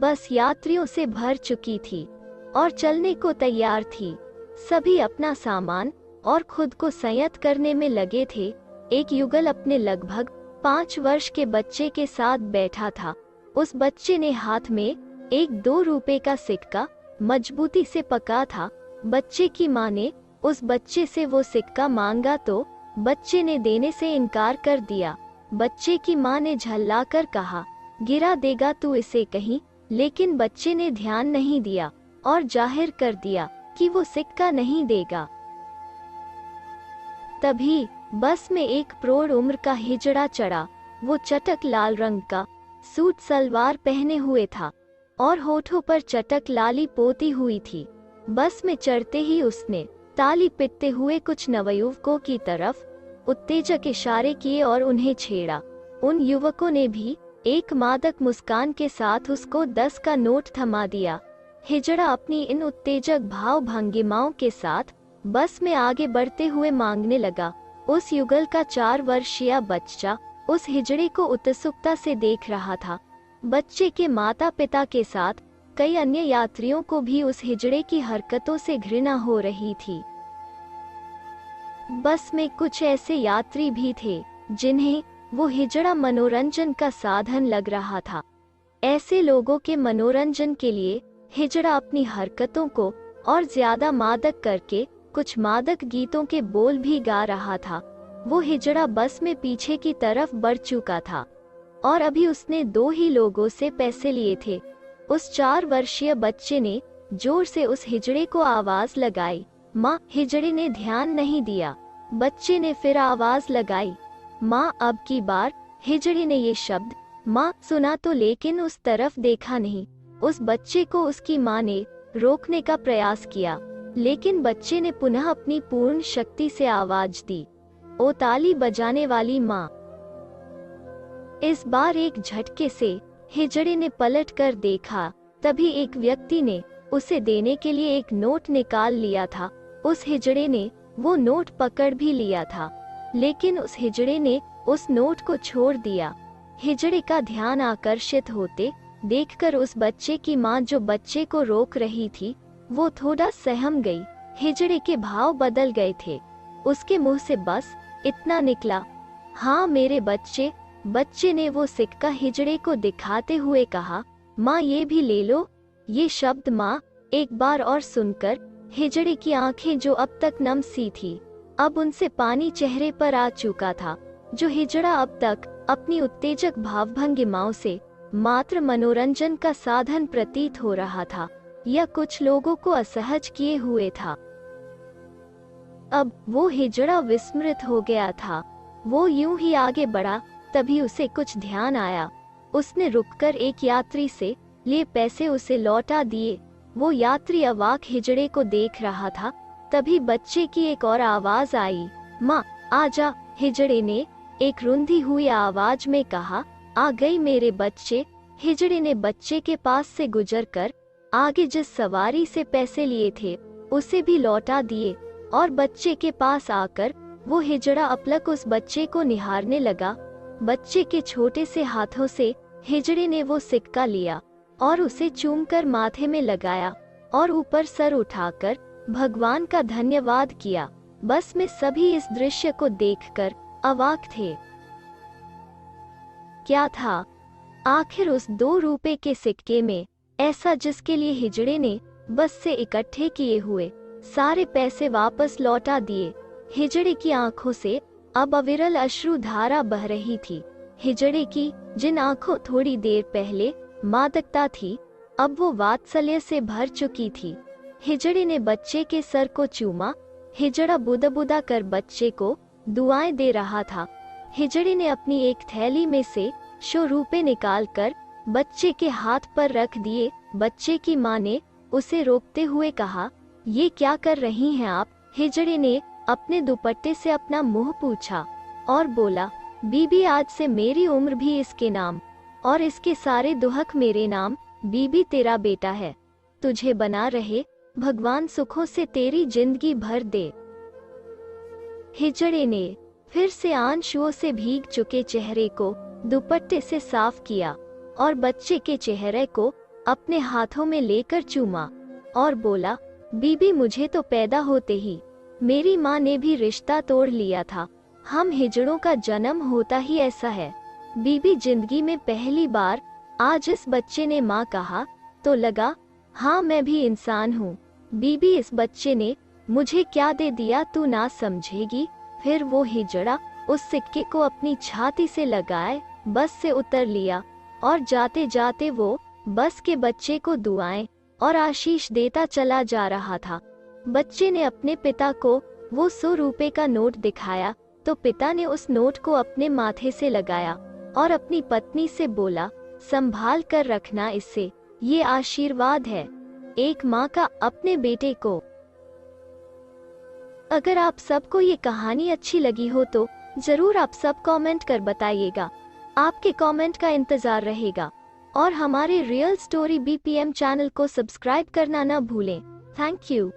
बस यात्रियों से भर चुकी थी और चलने को तैयार थी। सभी अपना सामान और खुद को संयत करने में लगे थे। एक युगल अपने लगभग 5 वर्ष के बच्चे के साथ बैठा था। उस बच्चे ने हाथ में एक 2 रुपए का सिक्का मजबूती से पकड़ा था। बच्चे की माँ ने उस बच्चे से वो सिक्का मांगा तो बच्चे ने देने से इनकार कर दिया। बच्चे की माँ ने झल्लाकर कहा, गिरा देगा तू इसे कहीं, लेकिन बच्चे ने ध्यान नहीं दिया और जाहिर कर दिया कि वो सिक्का नहीं देगा। तभी बस में एक प्रौढ़ उम्र का हिजड़ा चढ़ा। वो चटक लाल रंग का सूट सलवार पहने हुए था और होठों पर चटक लाली पोती हुई थी। बस में चढ़ते ही उसने ताली पीटते हुए कुछ नवयुवकों की तरफ उत्तेजक इशारे किए और उन्हें छेड़ा। उन युवकों ने भी एक मादक मुस्कान के साथ उसको 10 का नोट थमा दिया। हिजड़ा अपनी इन उत्तेजक भाव भंगिमाओं के साथ बस में आगे बढ़ते हुए मांगने लगा। उस युगल का 4 वर्षीय बच्चा उस हिजड़े को उत्सुकता से देख रहा था। बच्चे के माता पिता के साथ कई अन्य यात्रियों को भी उस हिजड़े की हरकतों से घृणा हो रही थी। बस में कुछ ऐसे यात्री भी थे जिन्हें वो हिजड़ा मनोरंजन का साधन लग रहा था। ऐसे लोगों के मनोरंजन के लिए हिजड़ा अपनी हरकतों को और ज्यादा मादक करके कुछ मादक गीतों के बोल भी गा रहा था। वो हिजड़ा बस में पीछे की तरफ बढ़ चुका था और अभी उसने 2 ही लोगों से पैसे लिए थे। उस 4 वर्षीय बच्चे ने जोर से उस हिजड़े को आवाज लगाई, माँ। हिजड़े ने ध्यान नहीं दिया। बच्चे ने फिर आवाज लगाई, माँ। अब की बार हिजड़े ने ये शब्द माँ सुना तो लेकिन उस तरफ देखा नहीं। उस बच्चे को उसकी माँ ने रोकने का प्रयास किया, लेकिन बच्चे ने पुनः अपनी पूर्ण शक्ति से आवाज दी, ओ ताली बजाने वाली माँ। इस बार एक झटके से हिजड़े ने पलट कर देखा। तभी एक व्यक्ति ने उसे देने के लिए एक नोट निकाल लिया था। उस हिजड़े ने वो नोट पकड़ भी लिया था, लेकिन उस हिजड़े ने उस नोट को छोड़ दिया। हिजड़े का ध्यान आकर्षित होते देखकर उस बच्चे की माँ, जो बच्चे को रोक रही थी, वो थोड़ा सहम गई। हिजड़े के भाव बदल गए थे। उसके मुंह से बस इतना निकला, हाँ मेरे बच्चे। बच्चे ने वो सिक्का हिजड़े को दिखाते हुए कहा, माँ ये भी ले लो। ये शब्द माँ एक बार और सुनकर हिजड़े की आंखें, जो अब तक नम सी थी, अब उनसे पानी चेहरे पर आ चुका था। जो हिजड़ा अब तक अपनी उत्तेजक भावभंगिमाओं से मात्र मनोरंजन का साधन प्रतीत हो रहा था, या कुछ लोगों को असहज किए हुए था, अब वो हिजड़ा विस्मृत हो गया था। वो यूं ही आगे बढ़ा। तभी उसे कुछ ध्यान आया। उसने रुककर एक यात्री से लिए पैसे उसे लौटा दिए। वो यात्री अवाक हिजड़े को देख रहा था। तभी बच्चे की एक और आवाज आई, माँ आजा। हिजड़े ने एक रुंधी हुई आवाज में कहा, आ गई मेरे बच्चे। हिजड़े ने बच्चे के पास से गुजरकर आगे जिस सवारी से पैसे लिए थे उसे भी लौटा दिए और बच्चे के पास आकर वो हिजड़ा अपलक उस बच्चे को निहारने लगा। बच्चे के छोटे से हाथों से हिजड़े ने वो सिक्का लिया और उसे चूमकर माथे में लगाया और ऊपर सर उठाकर भगवान का धन्यवाद किया। बस में सभी इस दृश्य को देखकर अवाक थे। क्या था आखिर उस 2 रुपए के सिक्के में ऐसा जिसके लिए हिजड़े ने बस से इकट्ठे किए हुए सारे पैसे वापस लौटा दिए। हिजड़े की आंखों से अब अविरल अश्रु धारा बह रही थी। हिजड़े की जिन आंखों थोड़ी देर पहले मादकता थी, अब वो वात्सल्य से भर चुकी थी। हिजड़े ने बच्चे के सर को चूमा। हिजड़ा बुदा कर बच्चे को दुआएं दे रहा था। हिजड़े ने अपनी एक थैली में से 100 रुपए निकालकर बच्चे के हाथ पर रख दिए। बच्चे की माँ ने उसे रोकते हुए कहा, ये क्या कर रही हैं आप? हिजड़े ने अपने दुपट्टे से अपना मुंह पूछा और बोला, बीबी आज से मेरी उम्र भी इसके नाम और इसके सारे दुहक मेरे नाम। बीबी तेरा बेटा है, तुझे बना रहे भगवान सुखों से तेरी जिंदगी भर दे। हिजड़े ने फिर से आंसुओं से भीग चुके चेहरे को दुपट्टे से साफ किया और बच्चे के चेहरे को अपने हाथों में लेकर चूमा और बोला, बीबी मुझे तो पैदा होते ही मेरी माँ ने भी रिश्ता तोड़ लिया था। हम हिजड़ों का जन्म होता ही ऐसा है। बीबी जिंदगी में पहली बार आज इस बच्चे ने माँ कहा तो लगा हाँ मैं भी इंसान हूँ। बीबी इस बच्चे ने मुझे क्या दे दिया तू ना समझेगी। फिर वो हिजड़ा उस सिक्के को अपनी छाती से लगाए बस से उतर लिया और जाते जाते वो बस के बच्चे को दुआएं और आशीष देता चला जा रहा था। बच्चे ने अपने पिता को वो 100 रुपए का नोट दिखाया तो पिता ने उस नोट को अपने माथे से लगाया और अपनी पत्नी से बोला, संभाल कर रखना इसे, ये आशीर्वाद है एक माँ का अपने बेटे को। अगर आप सबको ये कहानी अच्छी लगी हो तो जरूर आप सब कमेंट कर बताइएगा। आपके कमेंट का इंतजार रहेगा और हमारे रियल स्टोरी बीपीएम चैनल को सब्सक्राइब करना ना भूलें। Thank you.